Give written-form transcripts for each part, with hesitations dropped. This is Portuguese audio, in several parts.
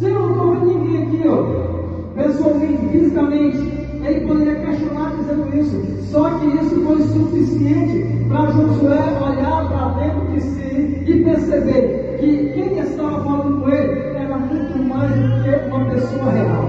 Se eu não estou vendo ninguém aqui, ó, pessoalmente, fisicamente, ele poderia questionar dizendo isso. Só que isso foi suficiente para Josué olhar para dentro de si e perceber que quem estava falando com ele era muito mais do que uma pessoa real.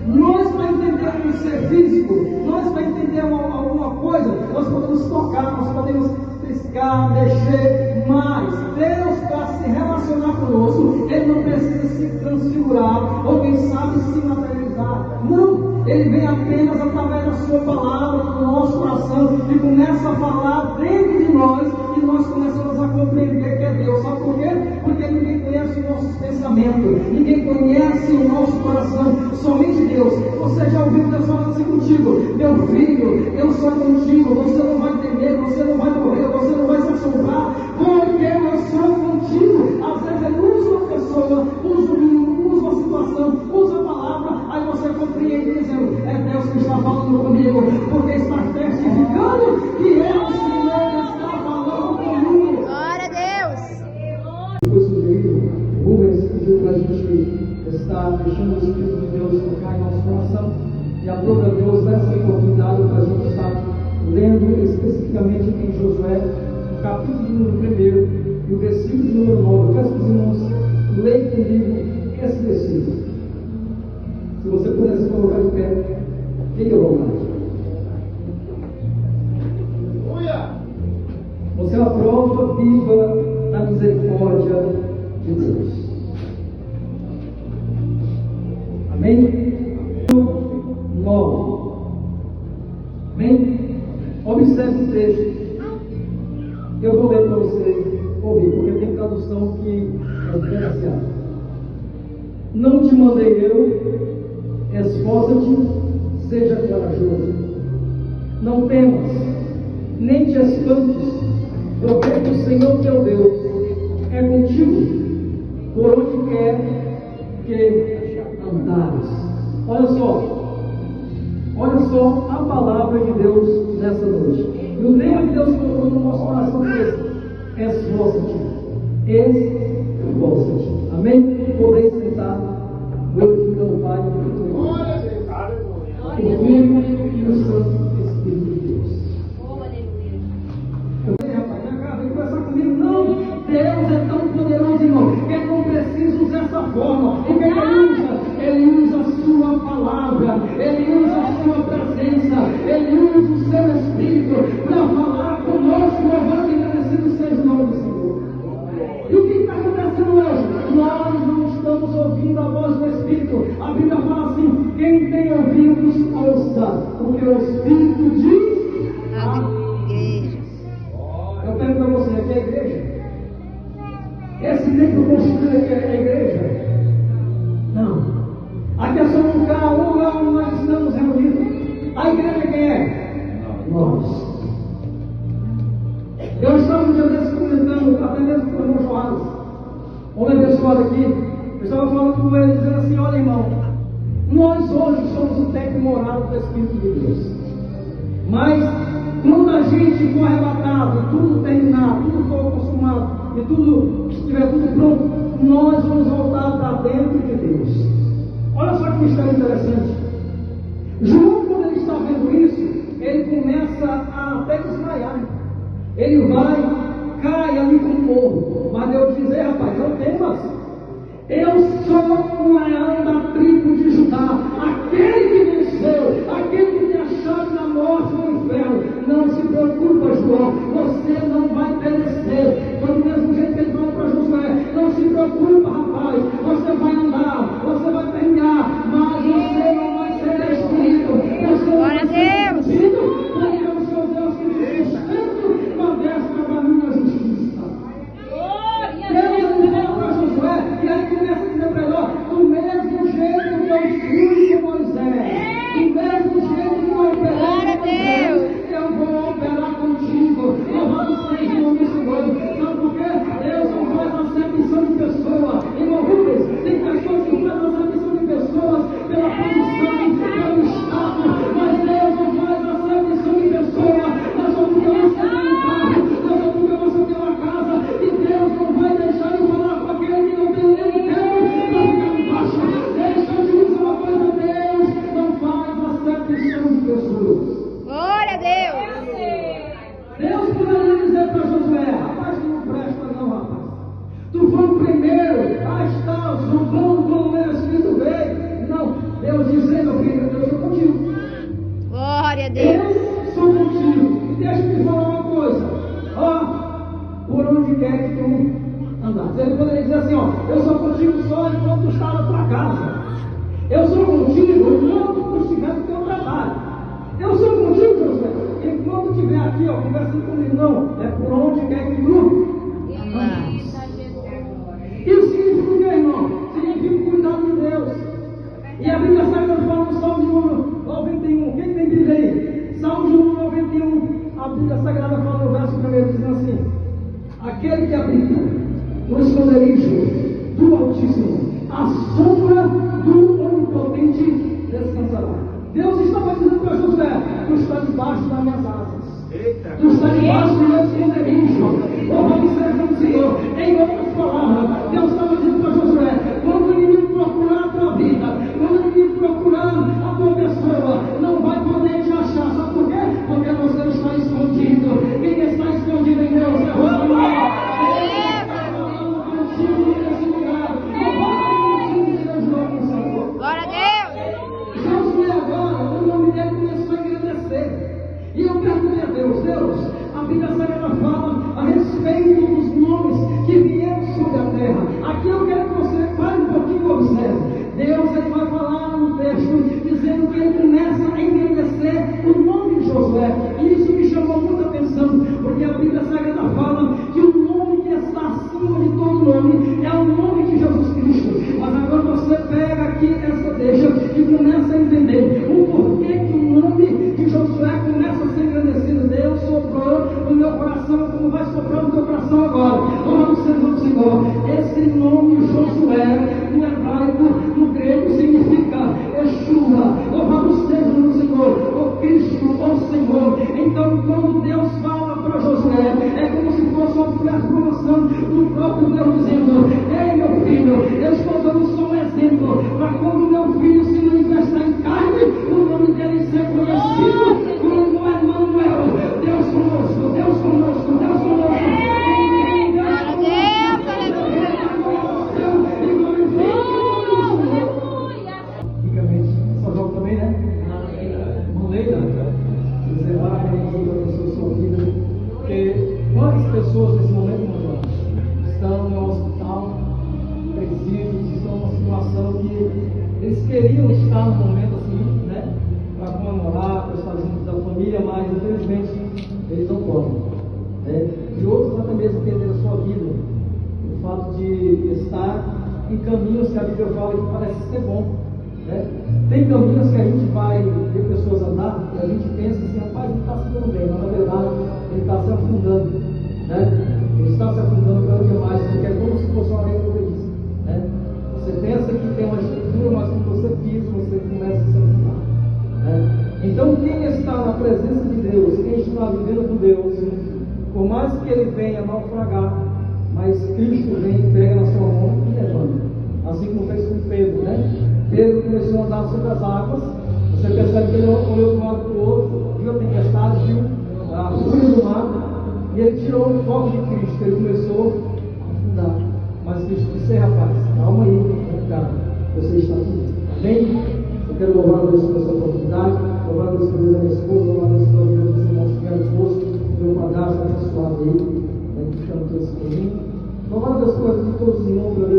Nós, para entender um ser físico, nós, para entender alguma coisa, nós podemos tocar, nós podemos triscar, mexer, mas Deus, para se relacionar conosco, Ele não precisa se transfigurar, ou quem sabe se materializar. Não, Ele vem apenas através da sua palavra, do nosso coração, e começa a falar dentro de nós, e nós começamos a compreender que é Deus. Sabe por quê? Porque ninguém conhece os nossos pensamentos, ninguém conhece o nosso coração, somente Deus. Você já ouviu Deus falando assim contigo: meu filho, eu sou contigo, você não vai temer, você não vai morrer, você não vai se assombrar, porque eu sou contigo. Às vezes Ele usa uma pessoa, usa um menino, usa uma situação, usa a palavra, aí você compreende dizendo: é Deus que está falando comigo, porque está testificando que é o Senhor que está falando comigo. Glória a Deus! Foi sugerido, Rubens pediu para a gente estar deixando o Espírito de Deus tocar em nosso coração, e a própria Deus dá essa oportunidade para a gente estar lendo especificamente em Josué, no capítulo de número 1 e o versículo de número 9. Eu peço que os irmãos leiam comigo esse versículo. Se você pudesse colocar de pé, fique à vontade. Você é a prova viva da misericórdia de Deus. Amém? 9. Amém? Observe o texto. Eu vou ler para você ouvir, porque tem tradução que é diferenciada. Não te mandei eu, esforça-te, seja corajoso. Não temas, nem te espantes, porque o Senhor teu Deus é contigo, por onde quer que andares. Olha só a palavra de Deus nessa noite. E o tema que Deus colocou no nosso coração foi esse: esforça-te. Esforça-te. Amém? Podem sentar, glorificando o Pai, o Filho e o Santo Espírito de Deus. Vem conversar comigo. Não, Deus é tão poderoso, irmão, que Ele não precisa usar essa forma. O que Ele usa? Ele usa a sua palavra, Ele usa a sua presença, Ele usa o seu Espírito para falar conosco. Louvado e agradecido seja o nome do Senhor. E o que está acontecendo hoje? Nós não estamos ouvindo a voz do Espírito. A Bíblia fala assim: quem tem ouvidos, ouça, porque o Espírito diz a igreja. Eu pergunto a você: aqui é a igreja? Esse templo construído aqui é a igreja? Não. Aqui é só um lugar onde nós estamos reunidos. A igreja quem é? Nós. Eu estava um dia desses comentando, até mesmo com o irmão Joás, homem abençoado aqui. Eu estava falando com ele, dizendo assim: olha, irmão, nós hoje somos o templo moral do Espírito de Deus. Mas quando a gente for arrebatado, tudo terminar, tudo for consumado, e tudo estiver tudo pronto, nós vamos voltar para dentro de Deus. Olha só que mistério interessante. João, quando ele está vendo isso, ele começa a até desmaiar. Ele vai, cai ali com o morro. Mas Deus diz: ei, rapaz, não temas. Eu sou o leão da tribo de Judá, aquele que venceu, aquele que tem a chave da morte e do inferno. Não se preocupa, João, você não vai perecer. Foi do mesmo jeito que ele falou para Josué: não se preocupa, rapaz, você vai andar, você vai terminar, mas você não vai ser destruído, você não vai ser destruído, porque é o seu Deus que te sustenta com a destra da minha justiça. Deus fala para Josué, e aí começa a dizer para ele: só enquanto tu estava na tua casa. Eu sou contigo enquanto tu estiver no teu trabalho. Eu sou contigo, Josué, enquanto tu estiver aqui, ó, conversando comigo, não, é por onde quer que tu. Isso significa, irmão, significa cuidar de Deus. E a Bíblia Sagrada fala no Salmo de número 91. Quem tem Bíblia aí? Salmo de número 91. A Bíblia Sagrada fala no verso 1, dizendo assim: aquele que habita no esconderijo do Altíssimo, a sombra do Onipotente descansará. Deus estava dizendo para Josué: tu está debaixo das minhas asas. Tu está debaixo do meu esconderijo. Louvado seja o Senhor. Em outras palavras, Deus estava dizendo para Josué: quando o inimigo procurar a tua vida, quando o inimigo procurar a tua pessoa, não vai poder te achar. Sabe por quê? Porque você está escondido. Quem está escondido em Deus é o Senhor. Glória a Deus! Josué agora, o nome dele começou a engrandecer. E eu perguntei a Deus: Deus, a Bíblia Sagrada fala a respeito dos nomes que vieram sobre a terra. Aqui eu quero que você pare um pouquinho e observe. Deus ele vai falar no texto dizendo que ele começa a engrandecer o nome de Josué. E isso me chamou muita atenção, porque a Bíblia Sagrada fala que o nome que está acima de todo nome é o nome de Jesus Cristo. Mas agora você pega aqui essa deixa e começa a entender o porquê que o nome de Josué começa a ser engrandecido. Deus soprou no meu coração, como vai soprar no teu coração agora. Vamos Senhor, Senhor. Esse nome Josué, no hebraico, no grego, significa Yeshua. Louvado seja o Senhor, o Cristo, o Senhor. Então, quando Deus fala para Josué, é como se fosse uma promoção do próprio Deus dizendo: ei, meu filho, eu estou dando só um exemplo para quando meu filho se manifestar em carne, o nome dele ser conhecido como Emmanuel. Deus conosco, Deus conosco, Deus conosco. Pessoas nesse momento, meu irmão, estão no hospital, presídios, estão numa situação que eles queriam estar no momento assim, né, para comemorar, para estar junto da família, mas infelizmente eles não podem, né? E outros até mesmo perderam a sua vida, o fato de estar em caminhos que a Bíblia fala que parece ser bom, né? Tem caminhos que a gente vai ver pessoas andar e a gente pensa assim: rapaz, ele está se dando bem, mas na verdade ele está se afundando. Ele está se afundando cada dia mais, porque é como se fosse uma areia movediça, né? Você pensa que tem uma estrutura, mas quando você pisa, você começa a se afundar, né? Então, quem está na presença de Deus, quem está vivendo com Deus, por mais que ele venha naufragar, mas Cristo vem e pega na sua mão e levanta, assim como fez com Pedro, né? Pedro começou a andar sobre as águas. Você percebe que ele olhou de um lado para o outro, viu a tempestade, viu a fúria do mar, e ele tirou o foco de Cristo. Ele começou a afundar. Mas Cristo disse: rapaz, calma aí, cara, você está aqui. Amém? Eu quero louvar a Deus pela sua oportunidade, louvar a Deus pela vida da minha esposa, louvar a Deus pela vida dos irmãos que vieram esposo, meu padrasto abençoado aí, né, que chama todo esse caminho. Louvar a Deus pela vida de todos os irmãos, pela vida